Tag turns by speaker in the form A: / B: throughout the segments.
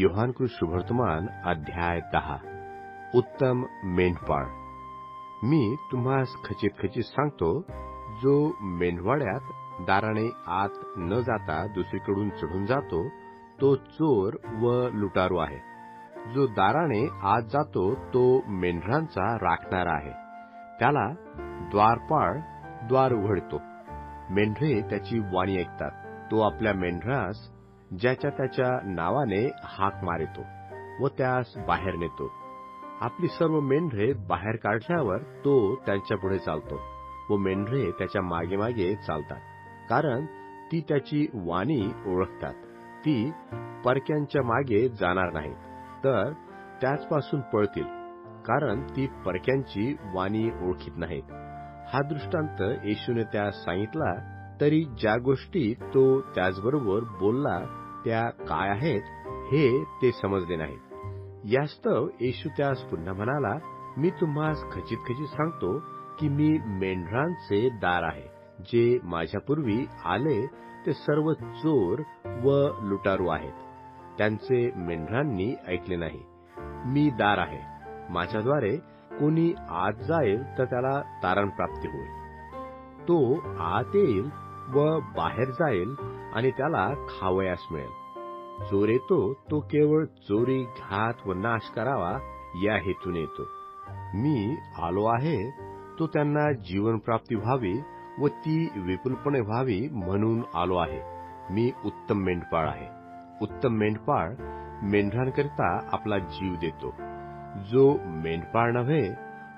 A: योहानकृत शुभवर्तमान अध्याय 10. उत्तम मेंढपाळ. मी तुम्हास खचित खचित सांगतो, जो मेंढवाड्यात दाराने आत न जाता दुसरीकडून चढून जातो, तो चोर व लुटारू आहे. जो दाराने आत जातो, तो मेंढरांचा राखणारा आहे. त्याला द्वारपाळ द्वार उघडतो. मेंढरे त्याची वाणी ऐकतात. तो आपल्या मेंढरास ज्याच्या त्याच्या नावाने हाक मारितो व त्यास बाहेर नेतो. आपली सर्व मेंढरे बाहेर काढल्यावर तो त्यांच्यापुढे चालतो व मेंढरे त्याच्या मागे मागे चालतात, कारण ती त्याची वाणी ओळखतात. ती परक्यांच्या मागे जाणार नाहीत, तर त्याचपासून पळतील, कारण ती परक्यांची वाणी ओळखीत नाहीत. हा दृष्टांत येशूने त्यास सांगितला, तरी ज्या गोष्टी तो त्याचबरोबर बोलला त्या काय आहेत हे ते समजले नाहीत. यास्तव येशू त्यास पुन्हा म्हणाला, मी तुम्हास खचित खचित सांगतो की मी मेंढरांचे दार आहे. जे माझ्यापूर्वी आले ते सर्व चोर व लुटारू आहेत. त्यांचे मेंढरांनी ऐकले नाही. मी दार आहे. माझ्याद्वारे कोणी आत जाईल तर त्याला तारण प्राप्ती होईल. तो आत येईल व बाहेर जाईल आणि त्याला खावयास मिळेल. चोर येतो तो केवळ चोरी, घात व नाश करावा या हेतूने येतो. मी आलो आहे तो त्यांना जीवनप्राप्ती व्हावी व ती विपुलपणे व्हावी म्हणून आलो आहे. मी उत्तम मेंढपाळ आहे. उत्तम मेंढपाळ मेंढरांकरिता आपला जीव देतो. जो मेंढपाळ नव्हे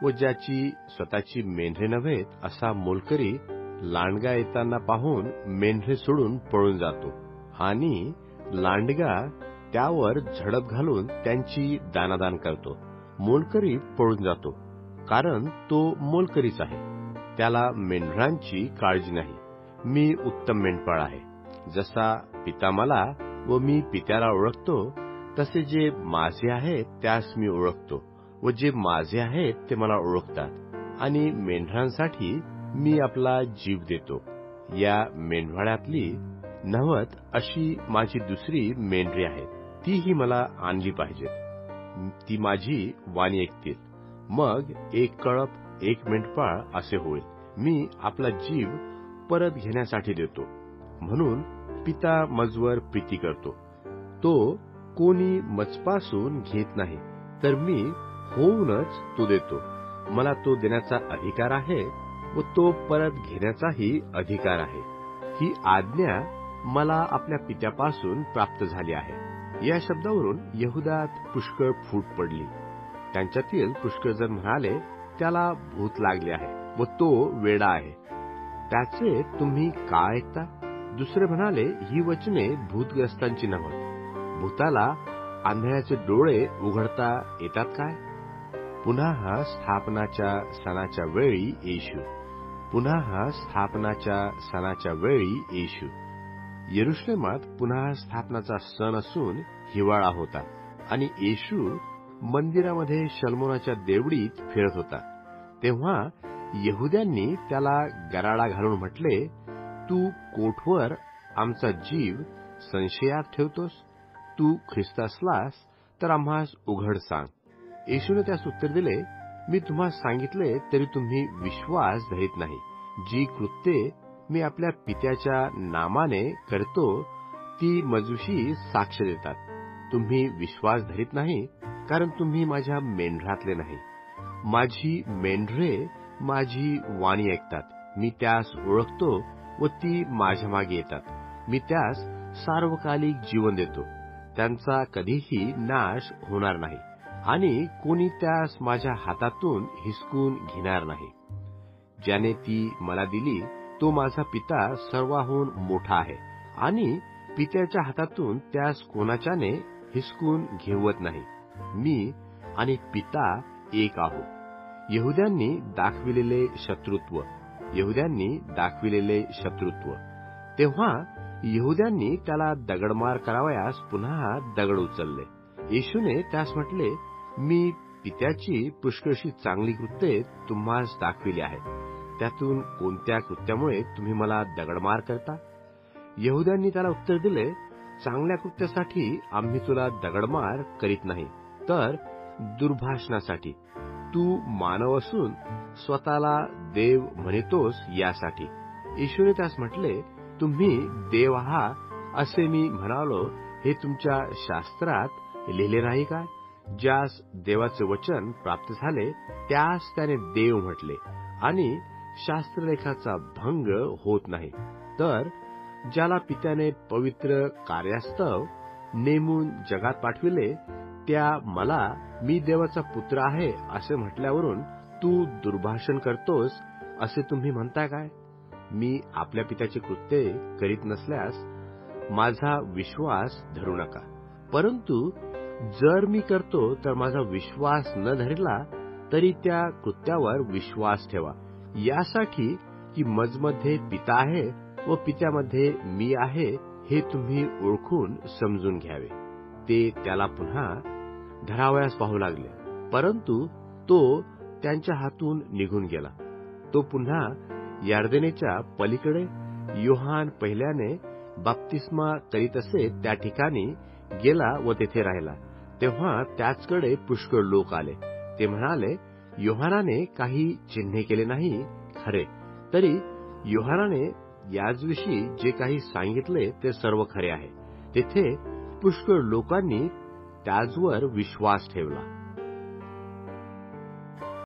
A: व ज्याची स्वतःची मेंढरे नव्हेत, असा मोलकरी लांडगा येताना पाहून मेंढरे सोडून पळून जातो आणि लांडगा त्यावर झडप घालून त्यांची दानादान करतो. मोलकरी पळून जातो, कारण तो मोलकरीच आहे. त्याला मेंढरांची काळजी नाही. मी उत्तम मेंढपाळ आहे. जसा पिता मला व मी पित्याला ओळखतो, तसे जे माझे आहेत त्यास मी ओळखतो व जे माझे आहेत ते मला ओळखतात, आणि मेंढरांसाठी मी आपला जीव देतो. या मेंढवाड्यातली 90 अशी माझी दुसरी मेंढरी आहेत. तीही मला आणली पाहिजेत. ती माझी वाणी ऐकतील. मग एक कळप, एक मेंढपाळ असे होईल. मी आपला जीव परत घेण्यासाठी देतो. म्हणून पिता मजवर प्रीती करतो. तो कोणी मजपासून घेत नाही, तर मी होऊनच तो देतो. मला तो देण्याचा अधिकार आहे व तो परत घेण्याचाही अधिकार आहे. ही आज्ञा मला आपल्या पित्यापासून प्राप्त झाली आहे. या शब्दावरून यहुदात पुष्कळ फूट पडली. त्यांच्यातील पुष्कळ जण म्हणाले, त्याला भूत लागले आहे व तो वेडा आहे. त्याचे तुम्ही का ऐकता? दुसरे म्हणाले, ही वचने भूतग्रस्तांची नव्हत. भूताला आंधळ्याचे डोळे उघडता येतात काय? पुन्हा स्थापनाच्या सणाच्या वेळी येशू. पुन्हा स्थापनाच्या सणाच्या वेळी येशू. यरुशलेमात पुन्हा स्थापनाचा सण असून हिवाळा होता आणि येशू मंदिरामध्ये शलमोनाच्या देवडीत फिरत होता. तेव्हा यहुद्यांनी त्याला गराडा घालून म्हटले, तू कोठवर आमचा जीव संशयात ठेवतोस? तू ख्रिस्त असलास तर आम्हास उघड सांग. येशूने त्यास उत्तर दिले, मी तुम्हाला सांगितले तरी तुम्ही विश्वास धरीत नाही. जी कृत्ये मी आपल्या पित्याच्या नामाने करतो ती मजूशी साक्ष देतात. तुम्ही विश्वास धरीत नाही, कारण तुम्ही माझ्या मेंढरातले नाही. माझी मेंढरे माझी वाणी ऐकतात. मी त्यास ओळखतो व ती माझ्या मागे येतात. मी त्यास सार्वकालिक जीवन देतो. त्यांचा कधीही नाश होणार नाही आणि कोणी त्यास माझ्या हातातून हिसकून घेणार नाही. ज्याने ती मला दिली तो माझा पिता सर्वाहून मोठा आहे आणि पित्याच्या हातातून त्यास कोणाच्याने हिसकून घेवत नाही. मी आणि पिता एक आहोत. यहुद्यांनी दाखविलेले शत्रुत्व. तेव्हा यहुद्यांनी त्याला दगडमार करावयास पुन्हा दगड उचलले. येशूने त्यास म्हटले, मी पित्याची पुष्कळशी चांगली कृत्ये तुम्हास दाखविली आहेत. त्यातून कोणत्या कृत्यामुळे तुम्ही मला दगडमार करता? यहुद्यांनी त्याला उत्तर दिले, चांगल्या कृत्यासाठी आम्ही तुला दगडमार करीत नाही, तर दुर्भाषणासाठी, तू मानव असून स्वतःला देव म्हणतोस यासाठी. येशूने त्यास म्हटले, तुम्ही देव आहात असे मी म्हणालो हे तुमच्या शास्त्रात लिहिले नाही का? ज्यास देवाचे वचन प्राप्त झाले त्यास त्याने देव म्हटले आणि शास्त्रलेखाचा भंग होत नाही. तर ज्याला पित्याने पवित्र कार्यास्तव नेमून जगात पाठविले त्या मला मी देवाचा पुत्र आहे असे म्हटल्यावरून तू दुर्भाषण करतोस असे तुम्ही म्हणता काय? मी आपल्या पित्याचे कृत्ये करीत नसल्यास माझा विश्वास धरू नका, परंतु जर मी करतो तर माझा विश्वास न धरला तरी त्या कृत्यावर विश्वास ठेवा, यासाठी की मजमध्ये पिता आहे व पित्यामध्ये मी आहे हे तुम्ही ओळखून समजून घ्यावे. ते त्याला पुन्हा धरावयास पाहू लागले, परंतु तो त्यांच्या हातून निघून गेला. तो पुन्हा यार्देनेच्या पलीकडे योहान पहिल्याने बाप्तिस्मा करीत असे त्या ठिकाणी गेला व तेथे राहिला. तेव्हा त्याचकडे पुष्कळ लोक आले. ते म्हणाले, योहानाने काही चिन्हे केले नाही खरे, तरी योहानाने याचविषयी जे काही सांगितले ते सर्व खरे आहे. तेथे पुष्कळ लोकांनी त्याचवर विश्वास ठेवला.